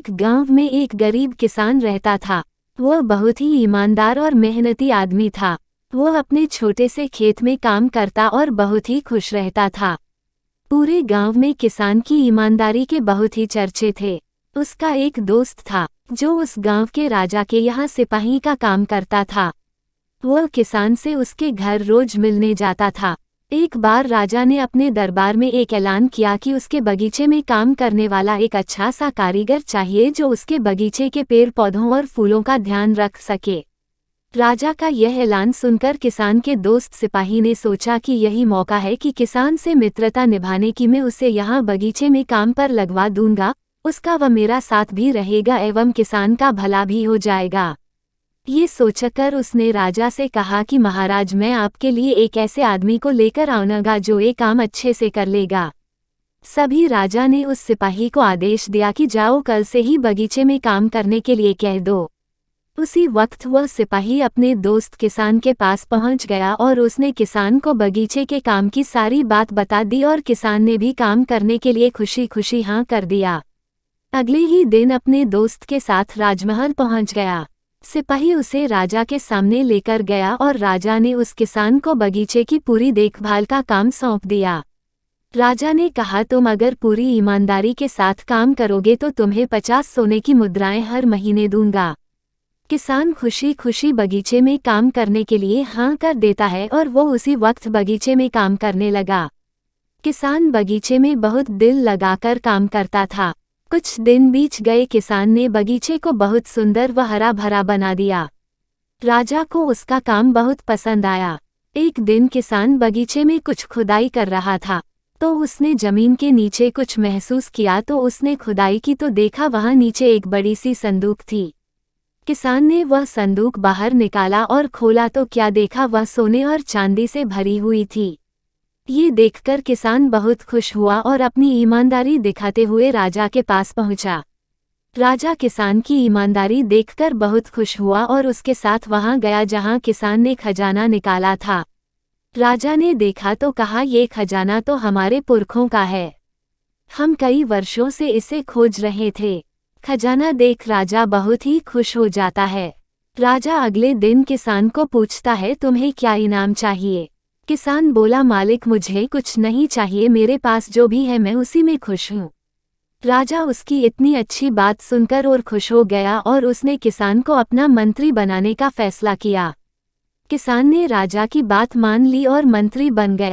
एक गांव में एक गरीब किसान रहता था। वह बहुत ही ईमानदार और मेहनती आदमी था। वह अपने छोटे से खेत में काम करता और बहुत ही खुश रहता था। पूरे गांव में किसान की ईमानदारी के बहुत ही चर्चे थे। उसका एक दोस्त था जो उस गांव के राजा के यहाँ सिपाही का काम करता था। वह किसान से उसके घर रोज मिलने जाता था। एक बार राजा ने अपने दरबार में एक ऐलान किया कि उसके बगीचे में काम करने वाला एक अच्छा सा कारीगर चाहिए जो उसके बगीचे के पेड़ पौधों और फूलों का ध्यान रख सके। राजा का यह ऐलान सुनकर किसान के दोस्त सिपाही ने सोचा कि यही मौका है कि किसान से मित्रता निभाने की मैं उसे यहाँ बगीचे में काम पर लगवा दूंगा। उसका व मेरा साथ भी रहेगा एवं किसान का भला भी हो जाएगा। ये सोचकर उसने राजा से कहा कि महाराज, मैं आपके लिए एक ऐसे आदमी को लेकर आऊंगा जो ये काम अच्छे से कर लेगा। सभी राजा ने उस सिपाही को आदेश दिया कि जाओ कल से ही बगीचे में काम करने के लिए कह दो। उसी वक्त वह सिपाही अपने दोस्त किसान के पास पहुंच गया और उसने किसान को बगीचे के काम की सारी बात बता दी और किसान ने भी काम करने के लिए खुशी खुशी हाँ कर दिया। अगले ही दिन अपने दोस्त के साथ राजमहल पहुंच गया। सिपाही उसे राजा के सामने लेकर गया और राजा ने उस किसान को बगीचे की पूरी देखभाल का काम सौंप दिया। राजा ने कहा, तुम अगर पूरी ईमानदारी के साथ काम करोगे तो तुम्हें 50 सोने की मुद्राएं हर महीने दूंगा। किसान खुशी खुशी बगीचे में काम करने के लिए हाँ कर देता है और वो उसी वक्त बगीचे में काम करने लगा। किसान बगीचे में बहुत दिल लगाकर काम करता था। कुछ दिन बीत गए। किसान ने बगीचे को बहुत सुंदर व हरा भरा बना दिया। राजा को उसका काम बहुत पसंद आया। एक दिन किसान बगीचे में कुछ खुदाई कर रहा था तो उसने जमीन के नीचे कुछ महसूस किया। तो उसने खुदाई की तो देखा वहां नीचे एक बड़ी सी संदूक थी। किसान ने वह संदूक बाहर निकाला और खोला तो क्या देखा, वह सोने और चांदी से भरी हुई थी। ये देखकर किसान बहुत खुश हुआ और अपनी ईमानदारी दिखाते हुए राजा के पास पहुंचा। राजा किसान की ईमानदारी देखकर बहुत खुश हुआ और उसके साथ वहां गया जहां किसान ने खजाना निकाला था। राजा ने देखा तो कहा, ये खजाना तो हमारे पुरखों का है। हम कई वर्षों से इसे खोज रहे थे। खजाना देख राजा बहुत ही खुश हो जाता है। राजा अगले दिन किसान को पूछता है, तुम्हें क्या इनाम चाहिए? किसान बोला, मालिक मुझे कुछ नहीं चाहिए, मेरे पास जो भी है मैं उसी में खुश हूँ। राजा उसकी इतनी अच्छी बात सुनकर और खुश हो गया और उसने किसान को अपना मंत्री बनाने का फैसला किया। किसान ने राजा की बात मान ली और मंत्री बन गया।